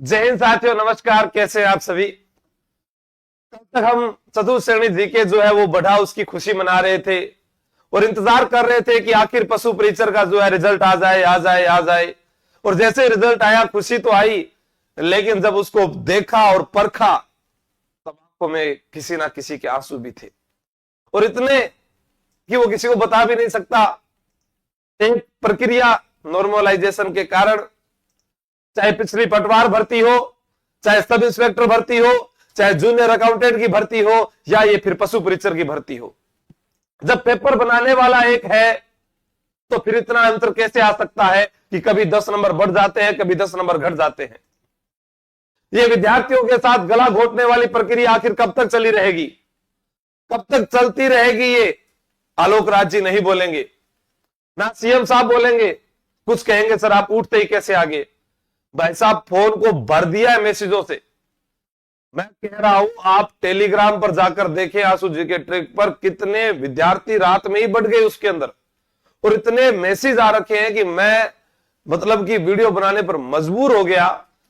जय हिंद साथियों, नमस्कार। कैसे हैं आप सभी। कल तक हम चतुर्थ श्रेणी जीके जो है वो बढ़ा उसकी खुशी मना रहे थे और इंतजार कर रहे थे कि आखिर पशु परीक्षर का जो है रिजल्ट आ जाए आ जाए आ जाए। और जैसे रिजल्ट आया खुशी तो आई, लेकिन जब उसको देखा और परखा तब आंखों में किसी ना किसी के आंसू भी थे, और इतने कि वो किसी को बता भी नहीं सकता। एक प्रक्रिया नॉर्मलाइजेशन के कारण, चाहे पिछली पटवार भर्ती हो, चाहे सब इंस्पेक्टर भर्ती हो, चाहे जूनियर अकाउंटेंट की भर्ती हो, या ये फिर पशु परीक्षक की भर्ती हो, जब पेपर बनाने वाला एक है तो फिर इतना अंतर कैसे आ सकता है कि कभी 10 नंबर बढ़ जाते हैं, कभी 10 नंबर घट जाते हैं। ये विद्यार्थियों के साथ गला घोटने वाली प्रक्रिया आखिर कब तक चली रहेगी, कब तक चलती रहेगी, ये आलोक राज जी नहीं बोलेंगे, ना सीएम साहब बोलेंगे। कुछ कहेंगे सर आप उठते ही कैसे आगे। भाई साहब फोन को भर दिया है मैसेजों से। मैं कह रहा हूं आप टेलीग्राम पर जाकर देखें, आंसू जी के ट्रिक पर कितने विद्यार्थी रात में ही बढ़ गए उसके अंदर, और इतने मैसेज आ रखे हैं कि मैं मतलब कि वीडियो बनाने पर मजबूर हो गया।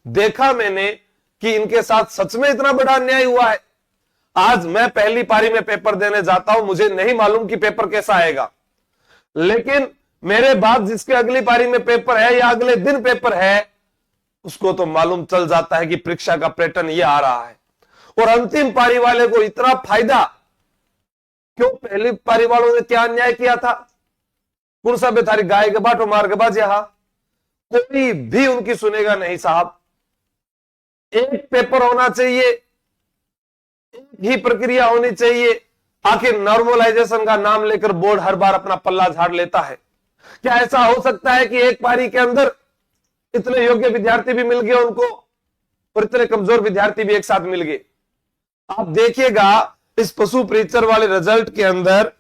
देखा मैंने कि इनके साथ सच में इतना बड़ा अन्याय हुआ है। आज मैं पहली पारी में पेपर देने जाता हूं, मुझे नहीं मालूम कि पेपर कैसा आएगा, लेकिन मेरे बाद जिसके अगली पारी में पेपर है या अगले दिन पेपर है, उसको तो मालूम चल जाता है कि परीक्षा का पैटर्न ये आ रहा है। और अंतिम पारी वाले को इतना फायदा क्यों? पहली पारी वालों ने क्या अन्याय किया था? कौन सा बेचारी गाय के बाटो मार के बाज, यहां कोई भी उनकी सुनेगा नहीं साहब। एक पेपर होना चाहिए, एक ही प्रक्रिया होनी चाहिए। आखिर नॉर्मलाइजेशन का नाम लेकर बोर्ड हर बार अपना पल्ला झाड़ लेता है। क्या ऐसा हो सकता है कि एक पारी के अंदर इतने योग्य विद्यार्थी भी मिल गए उनको और इतने कमजोर विद्यार्थी भी एक साथ मिल गए? आप देखिएगा इस पशु परीक्षर वाले रिजल्ट के अंदर,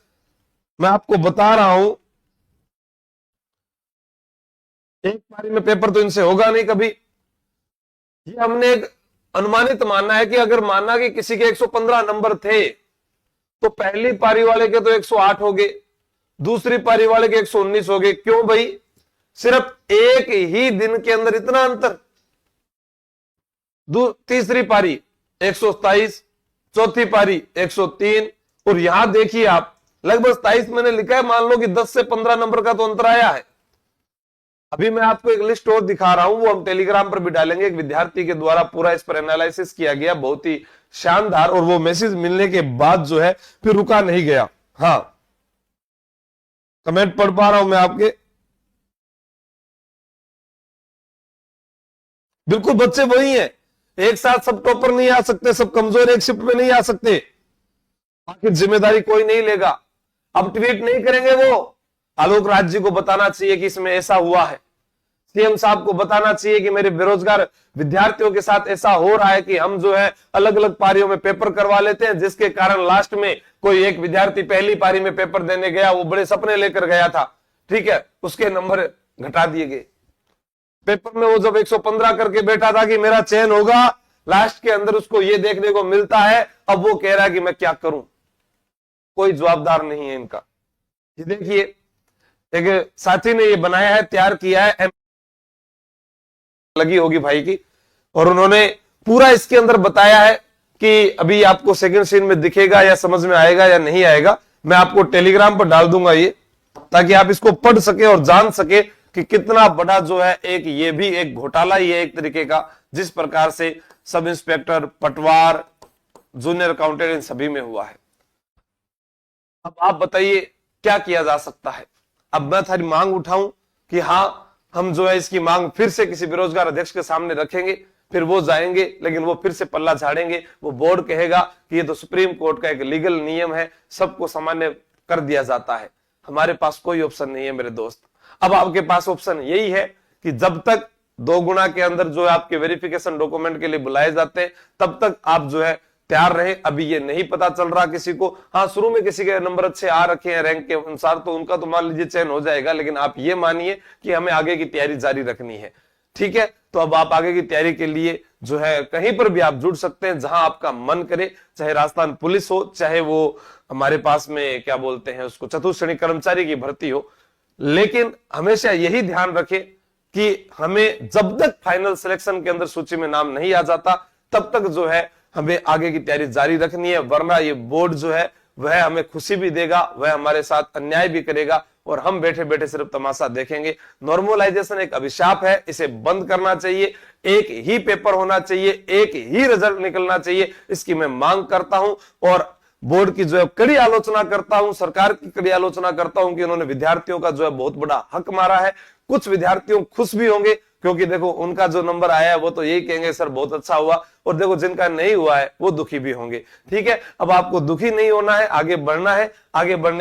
मैं आपको बता रहा हूं, एक पारी में पेपर तो इनसे होगा नहीं कभी। ये हमने एक अनुमानित मानना है कि अगर माना कि किसी के 115 नंबर थे तो पहली पारी वाले के तो 108 हो गए, दूसरी पारी वाले के 119 हो गए। क्यों भाई? सिर्फ एक ही दिन के अंदर इतना अंतर। तीसरी पारी 127, चौथी पारी 103, और यहां देखिए आप लगभग 27 मैंने लिखा है, मान लो कि 10 से 15 नंबर का तो अंतर आया है। अभी मैं आपको एक लिस्ट और दिखा रहा हूं, वो हम टेलीग्राम पर भी डालेंगे। एक विद्यार्थी के द्वारा पूरा इस पर एनालिसिस किया गया, बहुत ही शानदार, और वो मैसेज मिलने के बाद जो है फिर रुका नहीं गया। हाँ, कमेंट पढ़ पा रहा हूं मैं आपके। बिल्कुल बच्चे वही हैं, एक साथ सब टॉपर नहीं आ सकते, सब कमजोर एक शिफ्ट में नहीं आ सकते। आखिर जिम्मेदारी कोई नहीं लेगा। अब ट्वीट नहीं करेंगे वो। आलोक राज जी को बताना चाहिए कि इसमें ऐसा हुआ है, सीएम साहब को बताना चाहिए कि मेरे बेरोजगार विद्यार्थियों के साथ ऐसा हो रहा है कि हम जो है अलग अलग पारियों में पेपर करवा लेते हैं, जिसके कारण लास्ट में कोई एक विद्यार्थी पहली पारी में पेपर देने गया, वो बड़े सपने लेकर गया था, ठीक है, उसके नंबर घटा दिए गए। पेपर में वो जब 115 करके बैठा था कि मेरा चयन होगा, लास्ट के अंदर उसको ये देखने को मिलता है, अब वो कह रहा है कि मैं क्या करूं। कोई जवाबदार नहीं है इनका। ये देखिए, एक साथी ने ये बनाया है, तैयार किया है, लगी होगी भाई की, और उन्होंने पूरा इसके अंदर बताया है कि अभी आपको सेकंड सीन में दिखेगा या समझ में आएगा या नहीं आएगा। मैं आपको टेलीग्राम पर डाल दूंगा ये, ताकि आप इसको पढ़ सके और जान सके कि कितना बड़ा जो है एक ये भी एक घोटाला ही है एक तरीके का, जिस प्रकार से सब इंस्पेक्टर, पटवार, जूनियर अकाउंटेंट इन सभी में हुआ है। अब आप बताइए क्या किया जा सकता है। अब मैं थारी मांग उठाऊं कि हाँ, हम जो है इसकी मांग फिर से किसी बेरोजगार अध्यक्ष के सामने रखेंगे, फिर वो जाएंगे, लेकिन वो फिर से पल्ला झाड़ेंगे। वो बोर्ड कहेगा कि ये तो सुप्रीम कोर्ट का एक लीगल नियम है, सबको सामान्य कर दिया जाता है। हमारे पास कोई ऑप्शन नहीं है मेरे दोस्त। अब आपके पास ऑप्शन यही है कि जब तक 2 गुना के अंदर जो है आपके वेरिफिकेशन डॉक्यूमेंट के लिए बुलाए जाते हैं, तब तक आप जो है तैयार रहे। अभी ये नहीं पता चल रहा किसी को। हाँ, शुरू में किसी के नंबर अच्छे आ रखे हैं रैंक के अनुसार, तो उनका तो मान लीजिए चयन हो जाएगा, लेकिन आप ये मानिए कि हमें आगे की तैयारी जारी रखनी है, ठीक है। तो अब आप आगे की तैयारी के लिए जो है कहीं पर भी आप जुड़ सकते हैं, जहां आपका मन करे, चाहे राजस्थान पुलिस हो, चाहे वो हमारे पास में क्या बोलते हैं उसको चतुर्थ श्रेणी कर्मचारी की भर्ती हो। लेकिन हमेशा यही ध्यान रखें कि हमें जब तक फाइनल सिलेक्शन के अंदर सूची में नाम नहीं आ जाता तब तक जो है हमें आगे की तैयारी जारी रखनी है, वरना ये बोर्ड जो है वह हमें खुशी भी देगा, वह हमारे साथ अन्याय भी करेगा और हम बैठे बैठे सिर्फ तमाशा देखेंगे। नॉर्मलाइजेशन एक अभिशाप है, इसे बंद करना चाहिए। एक ही पेपर होना चाहिए, एक ही रिजल्ट निकलना चाहिए, इसकी मैं मांग करता हूं और बोर्ड की जो है कड़ी आलोचना करता हूं, सरकार की कड़ी आलोचना करता हूं कि उन्होंने विद्यार्थियों का जो है बहुत बड़ा हक मारा है। कुछ विद्यार्थियों खुश भी होंगे क्योंकि देखो उनका जो नंबर आया है वो तो यही कहेंगे सर बहुत अच्छा हुआ, और देखो जिनका नहीं हुआ है वो दुखी भी होंगे। ठीक है, अब आपको दुखी नहीं होना है, आगे बढ़ना है। आगे बढ़ने